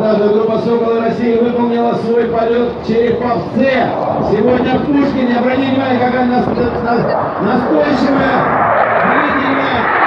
сразу группа «Соколы России» выполнила свой полет в Череповце. Сегодня в Пушкине. Обратите внимание, какая настойчивая, длительная